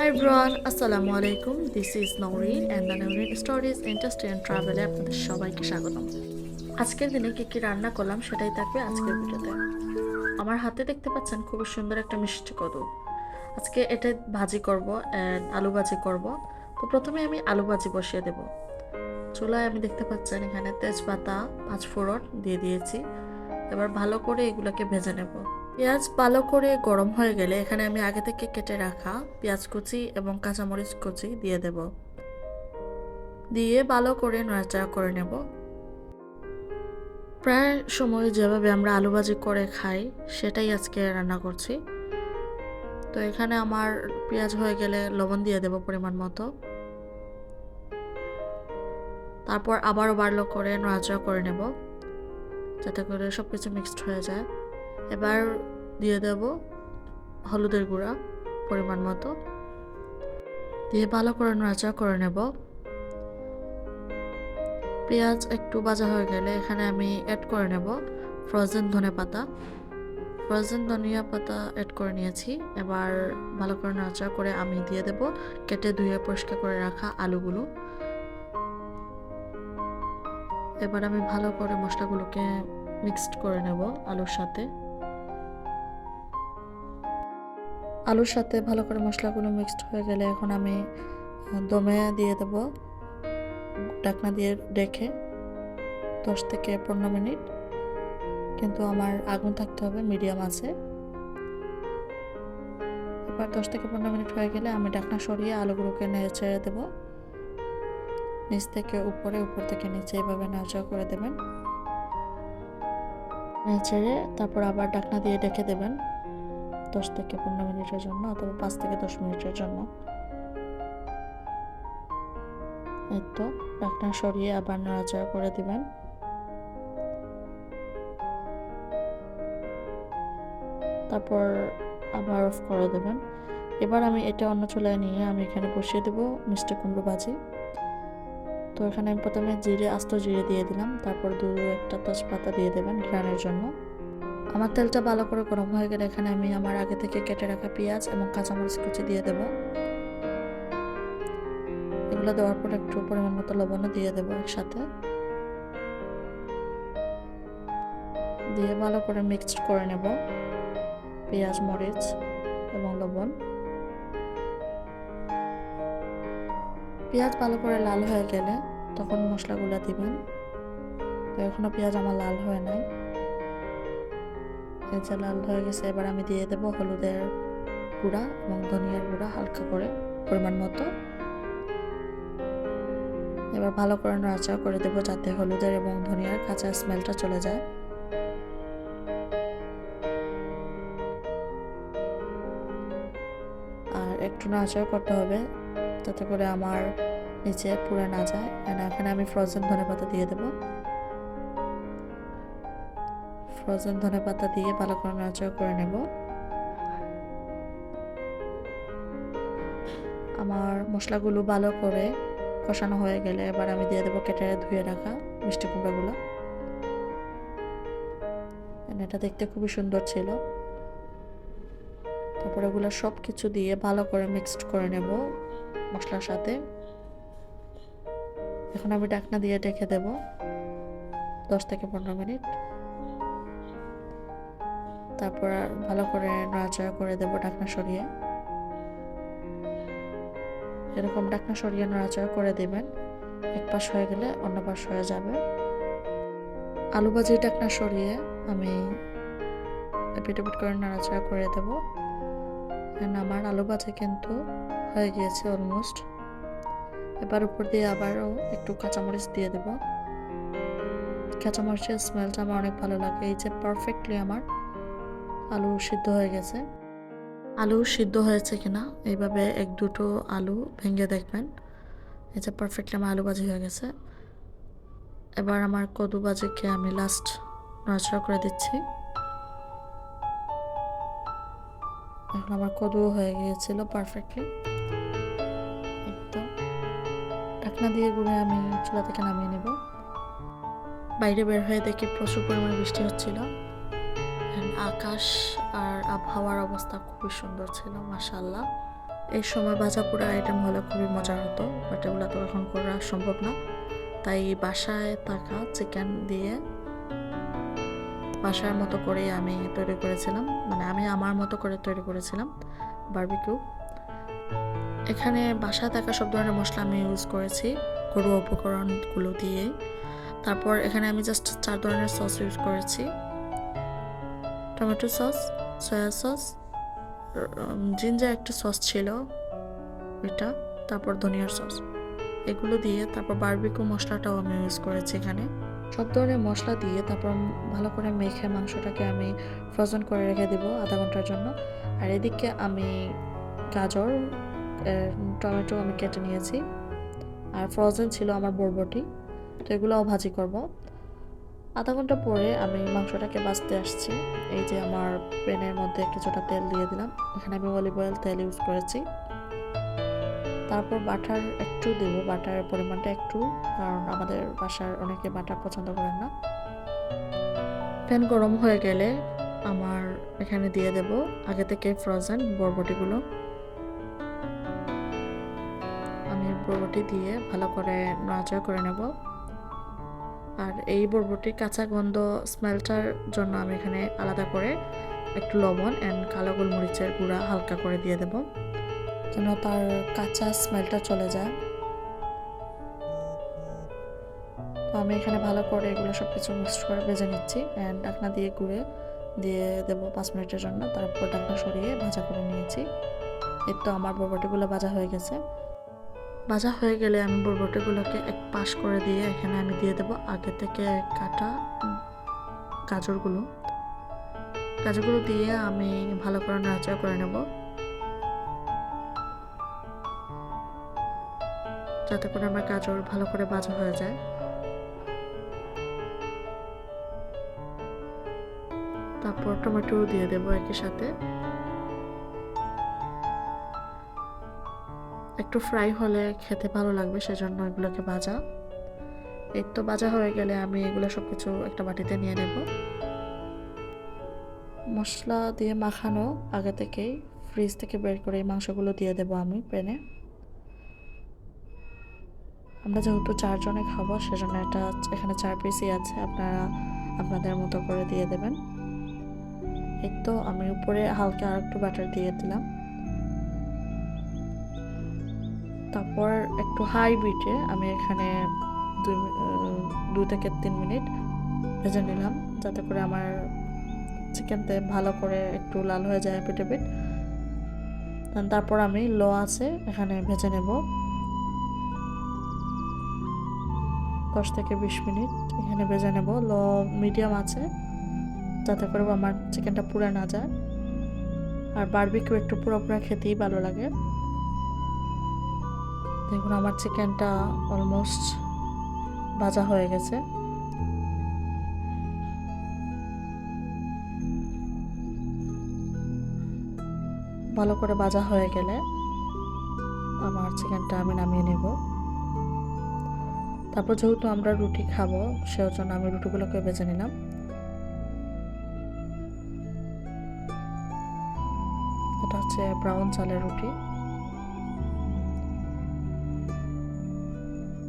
Hi everyone, Assalamu alaikum. This is Noreen and the Noreen Stories Industry and Travel এ আপনাদের সবাইকে স্বাগতম। আজকের দিনে কি কি রান্না করলাম সেটাই থাকবে আজকের ভিডিওতে। আমার হাতে দেখতে পাচ্ছেন খুব সুন্দর একটা মিষ্টি কদু। আজকে এটা ভাজি করব এন্ড আলু ভাজি করব। তো প্রথমে আমি আলু ভাজি বসিয়ে দেব। চুলায় আমি দেখতে পাচ্ছেন এখানে তেজপাতা, পাঁচফোড়ন দিয়ে দিয়েছি। এবার ভালো করে এগুলোকে ভেজে নেব। পেঁয়াজ ভালো করে গরম হয়ে গেলে এখানে আমি আগে থেকে কেটে রাখা পেঁয়াজ কুচি এবং কাঁচামরিচ কুচি দিয়ে দেব। দিয়ে ভালো করে নাড়াচাড়া করে নেব। প্রায় সময় যেভাবে আমরা আলু ভাজি করে খাই সেটাই আজকে রান্না করছি। তো এখানে আমার পেঁয়াজ হয়ে গেলে লবণ দিয়ে দেব পরিমাণ মতো। তারপর আবারও ভালো করে নাড়াচাড়া করে নেব যাতে করে সব কিছু মিক্সড হয়ে যায়। এবার দিয়ে দেব হলুদের গুঁড়া পরিমাণ মতো, দিয়ে ভালো করে নাড়াচাড়া করে নেব। পেঁয়াজ একটু ভাজা হয়ে গেলে এখানে আমি অ্যাড করে নেব ফ্রোজেন ধনেপাতা। ফ্রোজেন ধনিয়া পাতা অ্যাড করে নিয়েছি। এবার ভালো করে নাড়াচাড়া করে আমি দিয়ে দেব কেটে ধুয়ে পরিষ্কার করে রাখা আলুগুলো। এবার আমি ভালো করে মশলাগুলোকে মিক্সড করে নেব আলুর সাথে। আলুর সাথে ভালো করে মশলাগুলো মিক্সড হয়ে গেলে এখন আমি দমে দিয়ে দেব ঢাকনা দিয়ে ঢেকে 10 থেকে 15 মিনিট, কিন্তু আমার আগুন থাকতে হবে মিডিয়াম আছে। এবার 10 থেকে 15 মিনিট হয়ে গেলে আমি ঢাকনা সরিয়ে আলুগুলোকে নেড়ে ছেড়ে দেব। নিচ থেকে উপরে, উপর থেকে নিচে এভাবে নাড়াচাড়া করে দেবেন। নেড়ে ছেড়ে তারপর আবার ঢাকনা দিয়ে ঢেকে দেবেন 10 থেকে 15 মিনিটের জন্য অথবা 5 থেকে 10 মিনিটের জন্য। এই তো ঢাকনা সরিয়ে আবার নাড়াচাড়া করে দিবেন। তারপর আবার অফ করে দেবেন। এবার আমি এটা অন্য চুলায় নিয়ে আমি এখানে বসিয়ে দেব মিষ্টি কুমড়ো ভাজি। তো এখানে আমি প্রথমে আস্ত জিরে দিয়ে দিলাম, তারপর একটা তেজপাতা দিয়ে দেবেন ঘ্রাণের জন্য। আমার তেলটা ভালো করে গরম হয়ে গেলে এখানে আমি আমার আগে থেকে কেটে রাখা পেঁয়াজ এবং কাঁচামরিচ কুচি দিয়ে দেব। এগুলো দেওয়ার পর একটু পরিমাণ মতো লবণও দিয়ে দেবো একসাথে, দিয়ে ভালো করে মিক্সড করে নেব পেঁয়াজ, মরিচ এবং লবণ। পেঁয়াজ ভালো করে লাল হয়ে গেলে তখন মশলাগুলো দিবেন। তো এখনো পেঁয়াজ আমার লাল হয় নাই, পেঁয়াজটা লাল হয়ে গেছে। এবার আমি দিয়ে দেব হলুদের গুঁড়া এবং ধনিয়ার গুঁড়া হালকা করে পরিমাণ মতো। এবার ভালো করে নাড়াচাড়া করে দেবো যাতে হলুদের এবং ধনিয়ার কাঁচা স্মেলটা চলে যায়। আর একটু নাড়াচাড়া করতে হবে যাতে করে আমার নিচে পুড়ে না যায়। এখানে আমি ফ্রোজেন ধনেপাতা দিয়ে দেব। ফ্রোজেন ধনেপাতা দিয়ে ভালো করে নাড়াচাড়া করে নেব। আমার মশলাগুলো ভালো করে কষানো হয়ে গেলে এবার আমি দিয়ে দেবো কেটে ধুয়ে রাখা মিষ্টি কুমড়াগুলো। এটা দেখতে খুবই সুন্দর ছিল। তারপরে এগুলো সব কিছু দিয়ে ভালো করে মিক্সড করে নেব মশলার সাথে। এখন আমি ঢাকনা দিয়ে ঢেকে দেব 10 থেকে 15 মিনিট। তারপর ভালো করে নাড়াচাড়া করে দেব ঢাকনা সরিয়ে। এরকম ঢাকনা সরিয়ে নাড়াচাড়া করে দেবেন। এক পাশ হয়ে গেলে অন্য পাশ হয়ে যাবে। আলু ভাজি ঢাকনা সরিয়ে আমি এপিট করে নাড়াচাড়া করে দেব। আমার আলু ভাজি কিন্তু হয়ে গিয়েছে অলমোস্ট। এবার উপর দিয়ে আবারও একটু কাঁচামরিচ দিয়ে দেব। কাঁচামরিচের স্মেলটা আমার অনেক ভালো লাগে। এই যে পারফেক্টলি আমার আলু সিদ্ধ হয়ে গেছে। আলু সিদ্ধ হয়েছে কিনা এইভাবে এক দুটো আলু ভেঙে দেখবেন। এই যে পারফেক্টলি আমার আলু ভাজি হয়ে গেছে। এবার আমার কদু ভাজিকে আমি লাস্ট নাড়াচাড়া করে দিচ্ছি। এখন আমার কদু হয়ে গিয়েছিল পারফেক্টলি। একদম ঢাকনা দিয়ে গুঁড়ে আমি চুলা থেকে নামিয়ে নেব। বাইরে বের হয়ে দেখি প্রচুর পরিমাণে বৃষ্টি হচ্ছিল। আকাশ আর আবহাওয়ার অবস্থা খুবই সুন্দর ছিল, মাশাআল্লাহ। এই সময় ভাজা পোড়া আইটেম হলে খুবই মজার হতো, বাট এগুলো তো এখন করা সম্ভব না। তাই বাসায় থাকা চিকেন দিয়ে বাসার মতো করেই আমি তৈরি করেছিলাম, মানে আমি আমার মতো করে তৈরি করেছিলাম বারবিকিউ। এখানে বাসায় থাকা সব ধরনের মশলা আমি ইউজ করেছি ঘরোয়া উপকরণগুলো দিয়েই। তারপর এখানে আমি জাস্ট 4 ধরনের সস ইউজ করেছি: tomato sauce, soya sauce, ginger একটা সস ছিল এটা, তারপর ধনিয়ার সস, এগুলো দিয়ে তারপর বারবিকিউ মশলাটাও আমি ইউজ করেছি এখানে। সব ধরনের মশলা দিয়ে তারপর ভালো করে মেখে মাংসটাকে আমি ফ্রোজেন করে রেখে দেবো আধা ঘন্টার জন্য। আর এদিকে আমি গাজর, টমেটো আমি কেটে নিয়েছি, আর ফ্রোজেন ছিল আমার বরবটি, তো এগুলোও ভাজি করব। আধা ঘন্টা পরে আমি মাংসটাকে ভাজতে আসছি। এই যে আমার প্যানের মধ্যে কিছুটা তেল দিয়ে দিলাম, এখানে আমি অলিভ অয়েল তেল ইউজ করেছি। তারপর বাটার একটু দেবো, বাটারের পরিমাণটা একটু, কারণ আমাদের বাসার অনেকে বাটার পছন্দ করেন না। প্যান গরম হয়ে গেলে আমার এখানে দিয়ে দেব আগে থেকে ফ্রোজেন বরবটিগুলো। আমি বরবটি দিয়ে ভালো করে নাড়াচাড়া করে নেব। আর এই বরবটির কাঁচা গন্ধ স্মেলটার জন্য আমি এখানে আলাদা করে একটু লবণ অ্যান্ড কালো গোলমরিচের গুঁড়া হালকা করে দিয়ে দেব, যেন তার কাঁচা স্মেলটা চলে যায়। তো আমি এখানে ভালো করে এগুলো সব কিছু মিক্স করে ভেজে নিচ্ছি অ্যান্ড ঢাকনা দিয়ে গুঁড়ে দিয়ে দেবো 5 মিনিটের জন্য। তারপর ঢাকনা সরিয়ে ভাজা করে নিয়েছি। এই তো আমার বরবটিগুলো ভাজা হয়ে গেছে। ভাজা হয়ে গেলে আমি বরবটিগুলোকে এক পাশ করে দিয়ে এখানে আমি দিয়ে দেবো আগে থেকে কাটা গাজরগুলো দিয়ে আমি ভালো করে নাড়াচাড়া করে নেব, যাতে করে আমার গাজর ভালো করে ভাজা হয়ে যায়। তারপর টমেটো দিয়ে দেবো একই সাথে, একটু ফ্রাই হলে খেতে ভালো লাগবে, সেজন্য এগুলোকে ভাজা। এই তো ভাজা হয়ে গেলে আমি এগুলো সব কিছু একটা বাটিতে নিয়ে নেব। মশলা দিয়ে মাখানো আগে থেকেই ফ্রিজ থেকে বের করে এই মাংসগুলো দিয়ে দেব আমি প্যানে। আমরা যেহেতু 4 জনে খাবো, সেজন্য এটা এখানে 4 পিসই আছে, আপনারা আপনাদের মতো করে দিয়ে দেবেন। এই তো আমি উপরে হালকা আর একটু বাটার দিয়ে দিলাম। তারপর একটু হাই বিটে আমি এখানে 2 থেকে 3 মিনিট ভেজে নিলাম, যাতে করে আমার চিকেনতে ভালো করে একটু লাল হয়ে যায় পিঠে পিঠ। তারপর আমি লো আছে এখানে ভেজে নেব 10 থেকে 20 মিনিট এখানে ভেজে নেব লো মিডিয়াম আছে, যাতে করে আমার চিকেনটা পুড়ে না যায়। আর বারবিকিউ একটু পুরো খেতেই ভালো লাগে। দেখুন আমার চিকেনটা অলমোস্ট ভাজা হয়ে গেছে। ভালো করে ভাজা হয়ে গেলে আমার চিকেনটা আমি নামিয়ে নেব। তারপর যেহেতু আমরা রুটি খাবো, সেজন্য আমি রুটিগুলোকে ভেজে নিলাম। এটা হচ্ছে ব্রাউন চালের রুটি।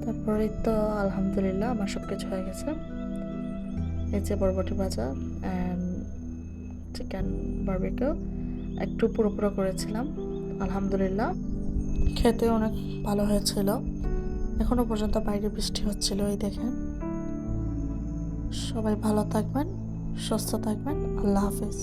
তারপরে তো আলহামদুলিল্লাহ আমার সব কিছু হয়ে গেছে। এই যে বরবটি ভাজা অ্যান্ড চিকেন বারবিকিউ একটু পুরো করেছিলাম, আলহামদুলিল্লাহ খেতে অনেক ভালো হয়েছিল। এখনো পর্যন্ত বাইরে বৃষ্টি হচ্ছিল, এই দেখেন। সবাই ভালো থাকবেন, সুস্থ থাকবেন, আল্লাহ হাফেজ।